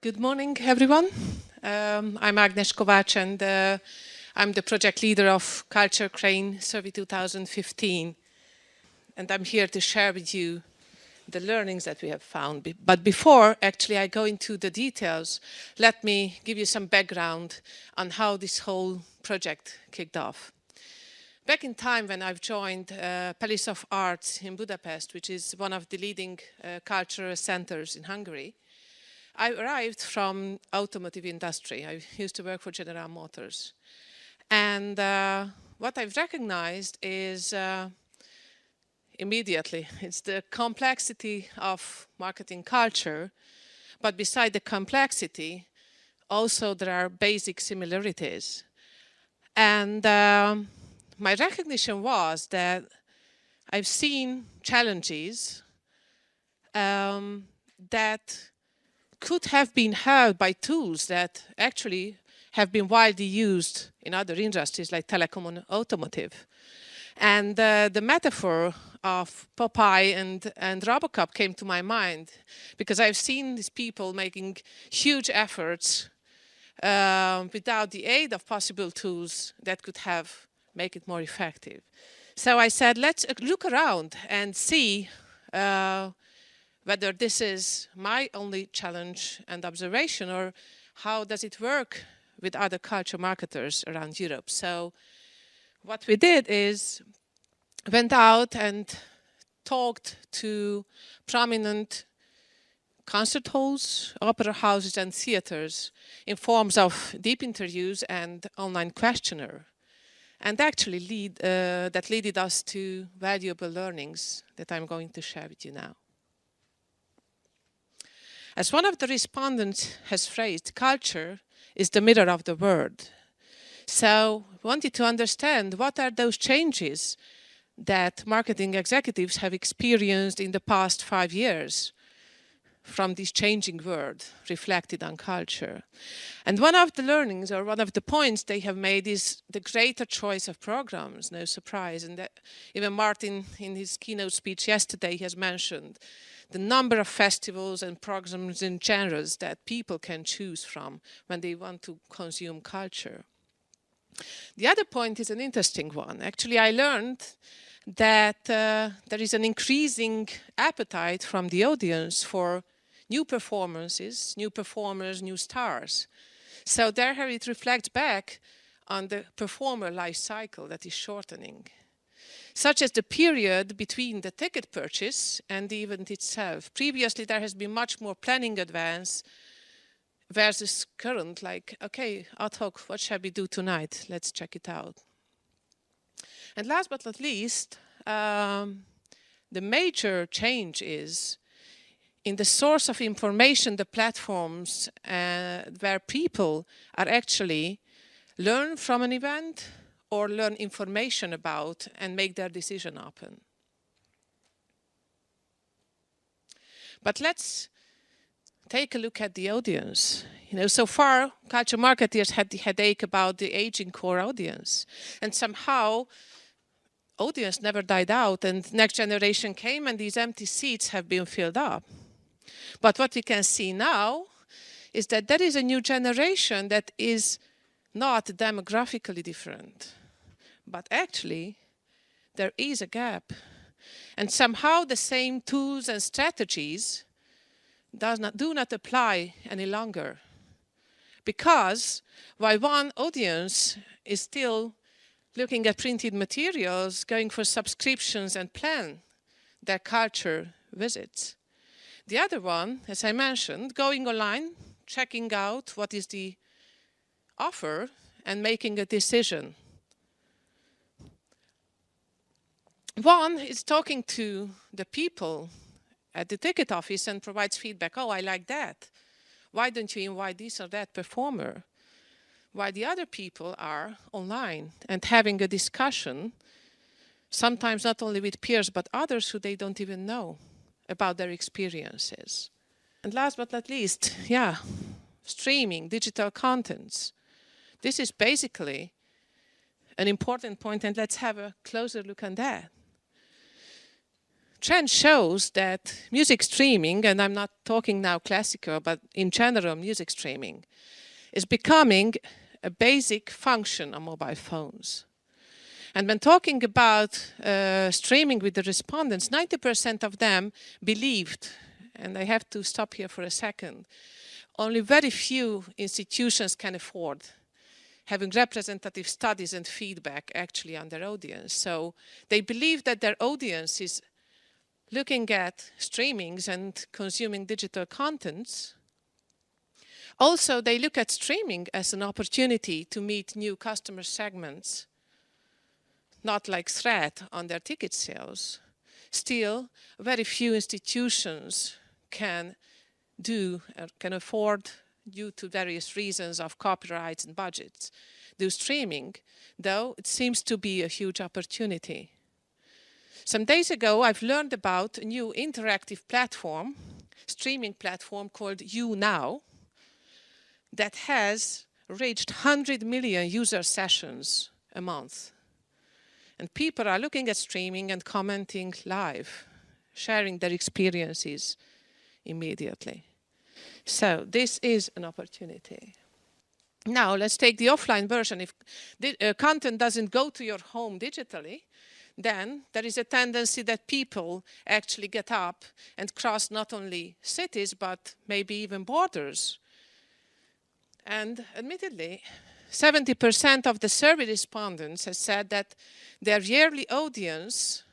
Good morning, everyone. I'm Ágnes Kovács, and I'm the project leader of CULTURE.CRANE Survey 2015. And I'm here to share with you the learnings that we have found. But before actually I go into the details, let me give you some background on how this whole project kicked off. Back in time when I've joined Palace of Arts in Budapest, which is one of the leading cultural centers in Hungary, I arrived from automotive industry. I used to work for General Motors. And what I've recognized is immediately, it's the complexity of marketing culture. But beside the complexity, also there are basic similarities. And my recognition was that I've seen challenges that could have been helped by tools that actually have been widely used in other industries like telecom and automotive. And the metaphor of Popeye and Robocop came to my mind because I've seen these people making huge efforts without the aid of possible tools that could have make it more effective. So I said, let's look around and see whether this is my only challenge and observation or how does it work with other culture marketers around Europe. So what we did is went out and talked to prominent concert halls, opera houses and theaters in forms of deep interviews and online questionnaire. And actually that led us to valuable learnings that I'm going to share with you now. As one of the respondents has phrased, culture is the mirror of the world. So I wanted to understand what are those changes that marketing executives have experienced in the past 5 years from this changing world reflected on culture. And one of the learnings or one of the points they have made is the greater choice of programs, no surprise. And that even Martin in his keynote speech yesterday has mentioned the number of festivals and programs and genres that people can choose from when they want to consume culture. The other point is an interesting one. Actually, I learned that there is an increasing appetite from the audience for new performances, new performers, new stars. So there it reflects back on the performer life cycle that is shortening, such as the period between the ticket purchase and the event itself. Previously, there has been much more planning advance versus current, like, okay, ad hoc, what shall we do tonight? Let's check it out. And last but not least, the major change is in the source of information, the platforms where people are actually learn from an event or learn information about and make their decision happen. But let's take a look at the audience. So far, culture marketers had the headache about the aging core audience. And somehow, audience never died out and next generation came and these empty seats have been filled up. But what we can see now is that there is a new generation that is not demographically different. But actually, there is a gap. And somehow the same tools and strategies do not apply any longer. Because while one audience is still looking at printed materials, going for subscriptions and plan their culture visits, the other one, as I mentioned, going online, checking out what is the offer and making a decision. One is talking to the people at the ticket office and provides feedback. Oh, I like that. Why don't you invite this or that performer? While the other people are online and having a discussion, sometimes not only with peers, but others who they don't even know about their experiences. And last but not least, streaming, digital contents. This is basically an important point, and let's have a closer look on that. trend shows that music streaming, and I'm not talking now classical, but in general music streaming, is becoming a basic function on mobile phones. And when talking about streaming with the respondents, 90% of them believed, and I have to stop here for a second, only very few institutions can afford having representative studies and feedback actually on their audience. So they believe that their audience is looking at streamings and consuming digital contents. Also, they look at streaming as an opportunity to meet new customer segments, not like threat on their ticket sales. Still, very few institutions can afford, due to various reasons of copyrights and budgets, do streaming, though it seems to be a huge opportunity. Some days ago, I've learned about a new interactive platform, streaming platform called YouNow, that has reached 100 million user sessions a month. And people are looking at streaming and commenting live, sharing their experiences immediately. So this is an opportunity. Now let's take the offline version. If the content doesn't go to your home digitally, then there is a tendency that people actually get up and cross not only cities, but maybe even borders. And admittedly, 70% of the survey respondents have said that their yearly audience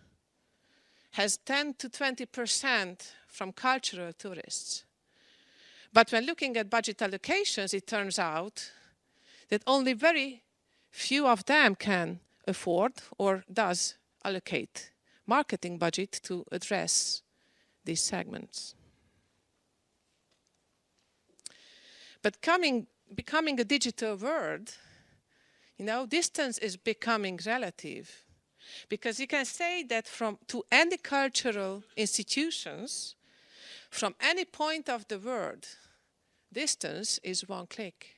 has 10 to 20% from cultural tourists. But when looking at budget allocations, it turns out that only very few of them can afford or does allocate marketing budget to address these segments. But becoming a digital world, distance is becoming relative. Because you can say that to any cultural institutions, from any point of the world, distance is one click.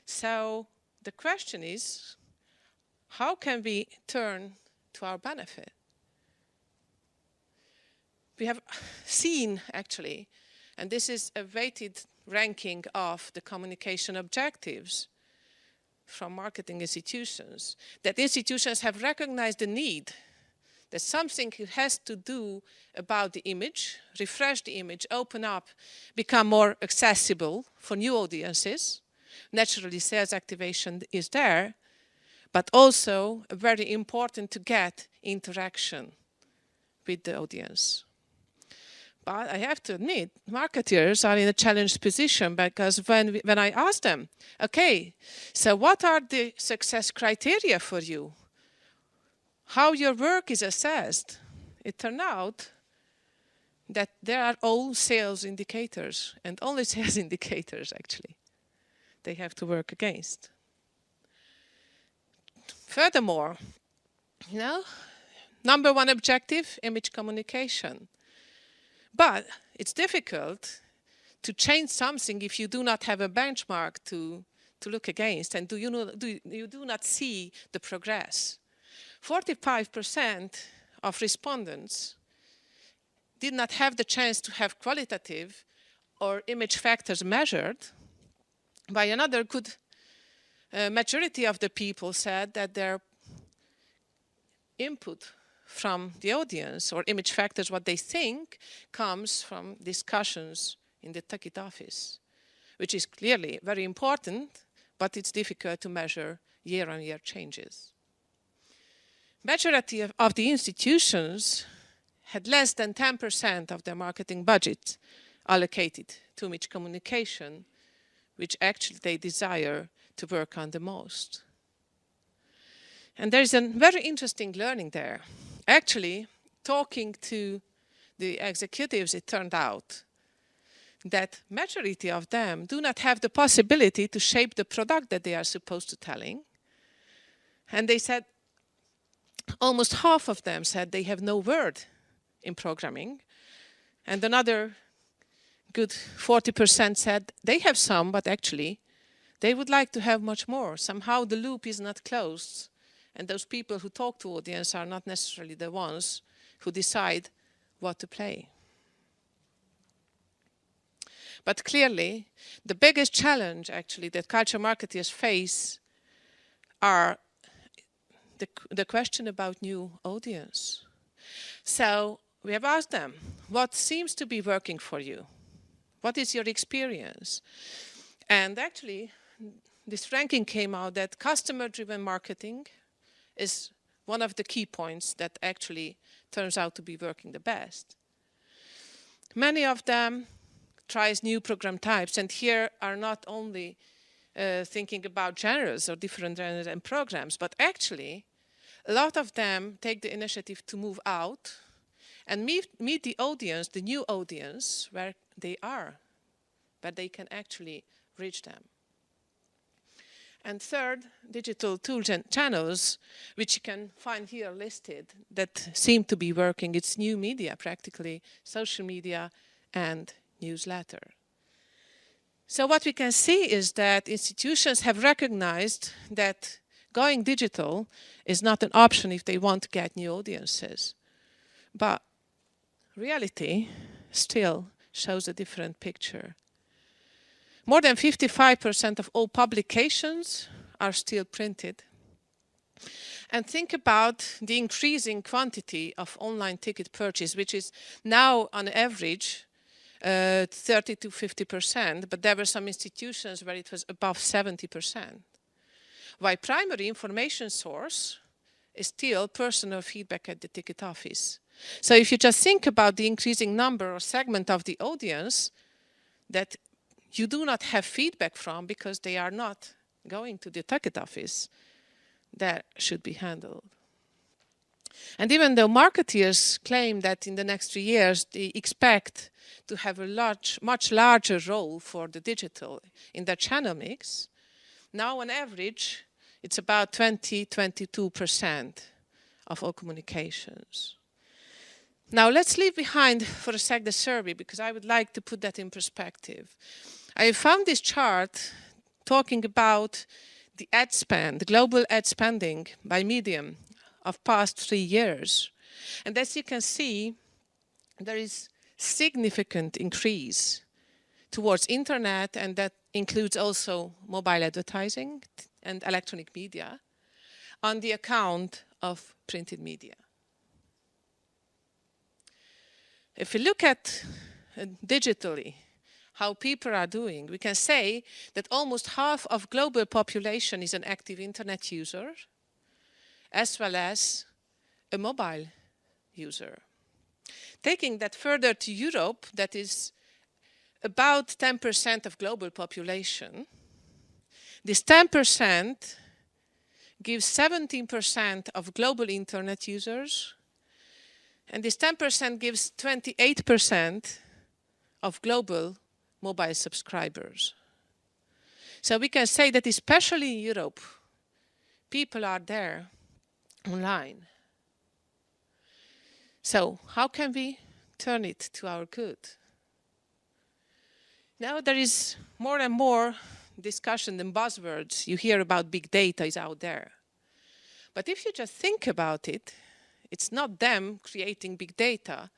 So the question is, how can we turn to our benefit? We have seen, actually, and this is a weighted ranking of the communication objectives from marketing institutions, that institutions have recognized the need that something has to do about the image, refresh the image, open up, become more accessible for new audiences. Naturally, sales activation is there, but also very important to get interaction with the audience. But I have to admit, marketers are in a challenged position, because when I ask them, okay, so what are the success criteria for you? How your work is assessed? It turned out that there are all sales indicators, and only sales indicators, actually, they have to work against. Furthermore, number one objective, image communication. But it's difficult to change something if you do not have a benchmark to look against, and you do not see the progress. 45% of respondents did not have the chance to have qualitative or image factors measured. By another good majority of the people said that their input from the audience or image factors, what they think, comes from discussions in the ticket office, which is clearly very important, but it's difficult to measure year-on-year changes. Majority of the institutions had less than 10% of their marketing budget allocated to image communication, which actually they desire to work on the most. And there's a very interesting learning there. Actually, talking to the executives, it turned out that majority of them do not have the possibility to shape the product that they are supposed to telling. And they said, almost half of them said they have no word in programming. And another good 40% said they have some, but actually they would like to have much more. Somehow the loop is not closed, And those people who talk to audience are not necessarily the ones who decide what to play. But clearly, the biggest challenge actually that culture marketers face are the question about new audience. So we have asked them, what seems to be working for you? What is your experience? And actually, this ranking came out that customer-driven marketing is one of the key points that actually turns out to be working the best. Many of them tries new program types, and here are not only thinking about genres or different genres and programs, but actually a lot of them take the initiative to move out and meet the audience, the new audience, where they are, where they can actually reach them. And third, digital tools and channels, which you can find here listed, that seem to be working. It's new media, practically, social media and newsletter. So what we can see is that institutions have recognized that going digital is not an option if they want to get new audiences. But reality still shows a different picture. More than 55% of all publications are still printed. And think about the increasing quantity of online ticket purchase, which is now on average 30 to 50%, but there were some institutions where it was above 70%. While primary information source is still personal feedback at the ticket office. So if you just think about the increasing number or segment of the audience that you do not have feedback from because they are not going to the ticket office, that should be handled. And even though marketeers claim that in the next 3 years they expect to have a much larger role for the digital in their channel mix, now on average it's about 22% of all communications. Now let's leave behind for a sec the survey, because I would like to put that in perspective. I found this chart talking about the ad spend, the global ad spending by medium of past 3 years. And as you can see, there is significant increase towards internet, and that includes also mobile advertising and electronic media on the account of printed media. If we look at digitally how people are doing, we can say that almost half of global population is an active internet user, as well as a mobile user. Taking that further to Europe, that is about 10% of global population. This 10% gives 17% of global internet users, and this 10% gives 28% of global mobile subscribers. So we can say that especially in Europe, people are there online. So how can we turn it to our good? Now there is more and more discussion and buzzwords you hear about big data is out there. But if you just think about it, it's not them creating big data,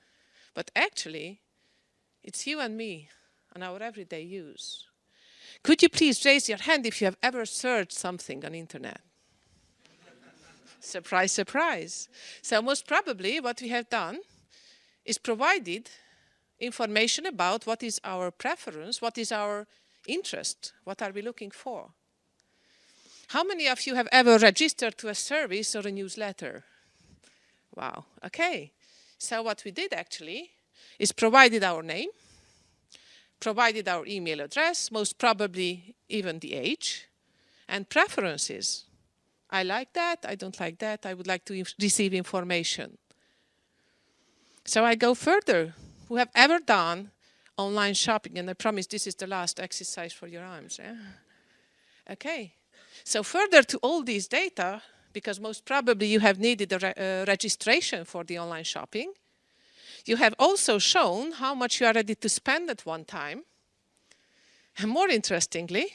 but actually it's you and me on our everyday use. Could you please raise your hand if you have ever searched something on internet? Surprise, surprise. So most probably what we have done is provided information about what is our preference, what is our interest, what are we looking for. How many of you have ever registered to a service or a newsletter? Wow, okay. So what we did actually is provided our name, provided our email address, most probably even the age, and preferences. I like that, I don't like that, I would like to receive information. So I go further. Who have ever done online shopping? And I promise this is the last exercise for your arms. Yeah? Okay. So further to all these data, because most probably you have needed a registration for the online shopping, you have also shown how much you are ready to spend at one time. And more interestingly,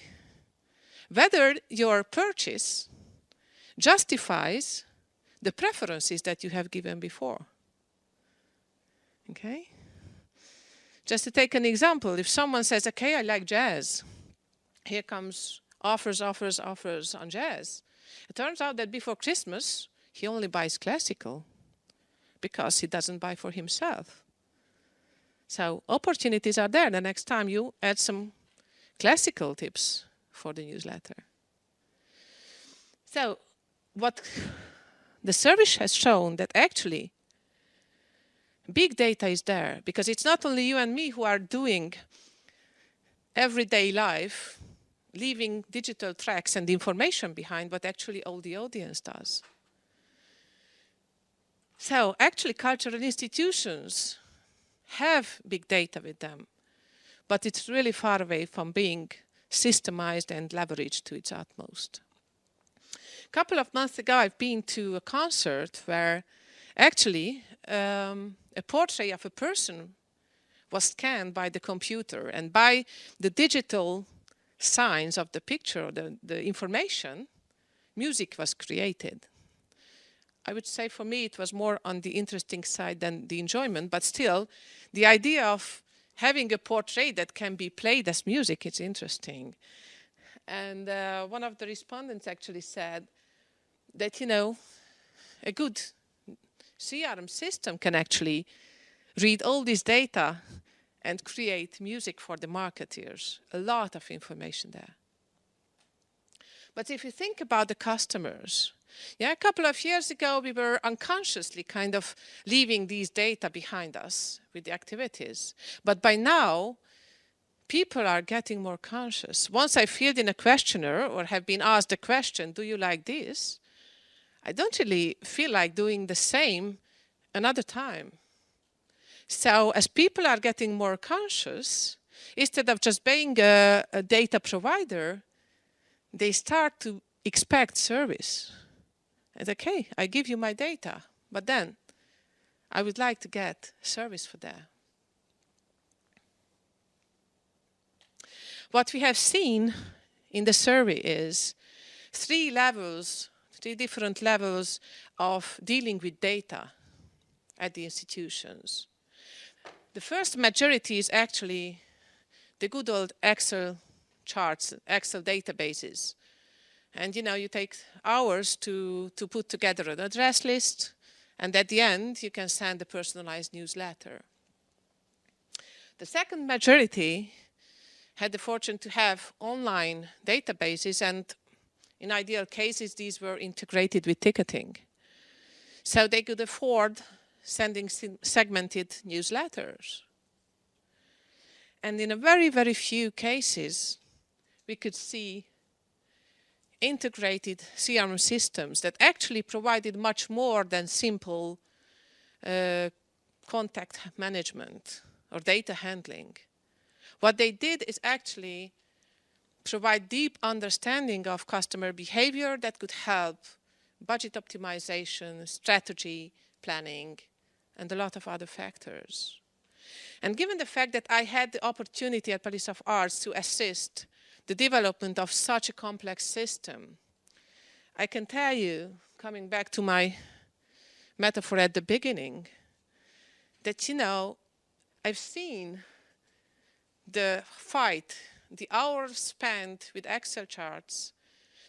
whether your purchase justifies the preferences that you have given before. Okay? Just to take an example, if someone says, okay, I like jazz, here comes offers on jazz. It turns out that before Christmas, he only buys classical because he doesn't buy for himself. So opportunities are there the next time you add some classical tips for the newsletter. So what the survey has shown that actually big data is there, because it's not only you and me who are doing everyday life, leaving digital tracks and information behind, but actually all the audience does. So actually cultural institutions have big data with them, but it's really far away from being systemized and leveraged to its utmost. A couple of months ago, I've been to a concert where actually a portrait of a person was scanned by the computer, and by the digital signs of the picture, the information, music was created. I would say for me it was more on the interesting side than the enjoyment, but still the idea of having a portrait that can be played as music is interesting. And one of the respondents actually said that, you know, a good CRM system can actually read all this data and create music for the marketeers. A lot of information there. But if you think about the customers, yeah, a couple of years ago we were unconsciously kind of leaving these data behind us with the activities. But by now, people are getting more conscious. Once I filled in a questionnaire or have been asked a question, do you like this? I don't really feel like doing the same another time. So as people are getting more conscious, instead of just being a data provider, they start to expect service. And okay, I give you my data, but then I would like to get service for that. What we have seen in the survey is three different levels of dealing with data at the institutions. The first majority is actually the good old Excel charts, Excel databases. And you know, you take hours to put together an address list, and at the end you can send a personalized newsletter. The second majority had the fortune to have online databases, and in ideal cases these were integrated with ticketing. So they could afford sending segmented newsletters. And in a very, very few cases, we could see integrated CRM systems that actually provided much more than simple contact management or data handling. What they did is actually provide deep understanding of customer behavior that could help budget optimization, strategy planning, and a lot of other factors. And given the fact that I had the opportunity at Palace of Arts to assist the development of such a complex system, I can tell you, coming back to my metaphor at the beginning, that, you know, I've seen the fight, the hours spent with Excel charts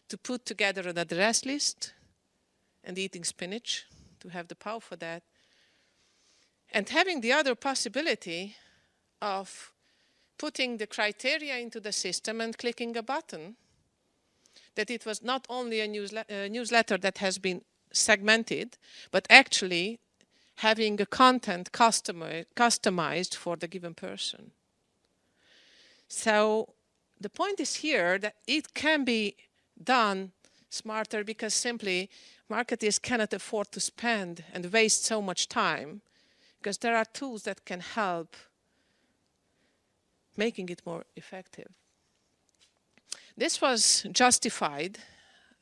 to put together an address list and eating spinach, to have the power for that, and having the other possibility of putting the criteria into the system and clicking a button, that it was not only a newsletter that has been segmented, but actually having a content customized for the given person. So the point is here that it can be done smarter, because simply marketers cannot afford to spend and waste so much time, because there are tools that can help making it more effective. This was justified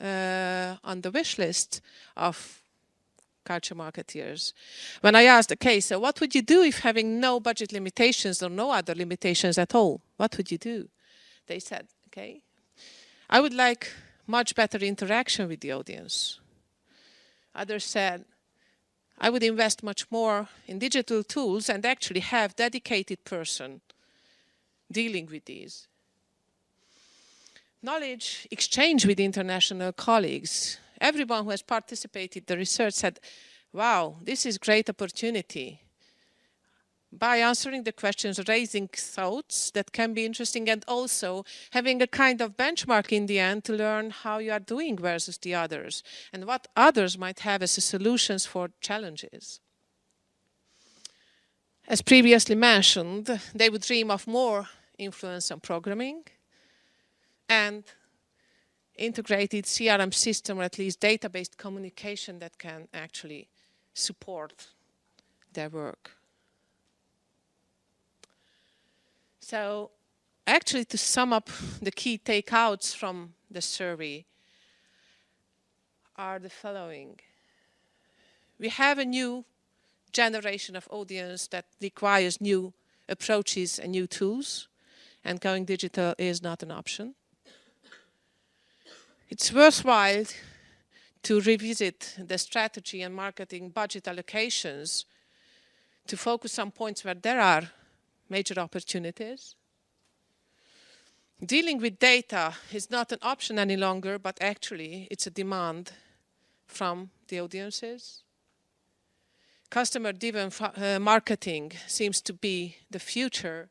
on the wish list of culture marketeers. When I asked, okay, so what would you do if having no budget limitations or no other limitations at all? What would you do? They said, okay, I would like much better interaction with the audience. Others said, I would invest much more in digital tools and actually have dedicated person dealing with these. Knowledge exchange with international colleagues. Everyone who has participated in the research said, wow, this is a great opportunity. By answering the questions, raising thoughts that can be interesting, and also having a kind of benchmark in the end to learn how you are doing versus the others and what others might have as solutions for challenges. As previously mentioned, they would dream of more influence on programming and integrated CRM system, or at least database communication that can actually support their work. So actually, to sum up the key takeouts from the survey are the following. We have a new generation of audience that requires new approaches and new tools, and going digital is not an option. It's worthwhile to revisit the strategy and marketing budget allocations to focus on points where there are major opportunities. Dealing with data is not an option any longer, but actually it's a demand from the audiences. Customer-driven marketing seems to be the future,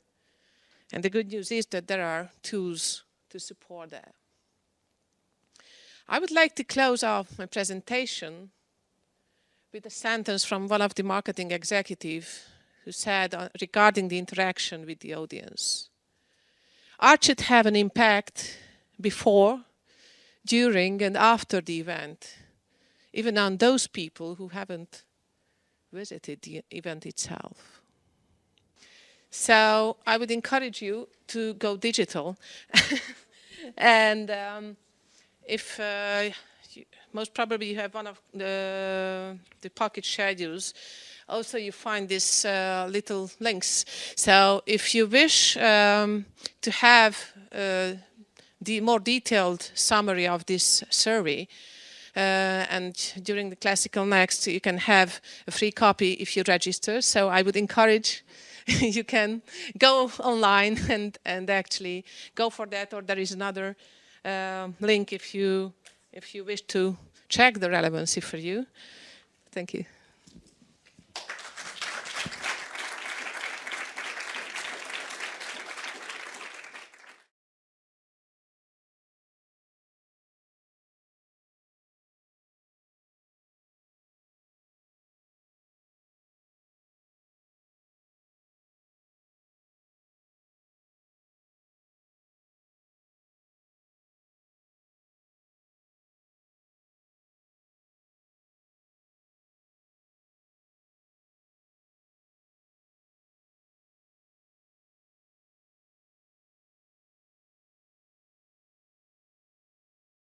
and the good news is that there are tools to support that. I would like to close off my presentation with a sentence from one of the marketing executives who said regarding the interaction with the audience. Art should have an impact before, during, and after the event, even on those people who haven't visited the event itself. So I would encourage you to go digital. And if most probably you have one of the pocket schedules, also you find these little links. So if you wish to have the more detailed summary of this survey, and during the Classical Next, you can have a free copy if you register. So I would encourage you can go online and actually go for that, or there is another link if you wish to check the relevancy for you. Thank you.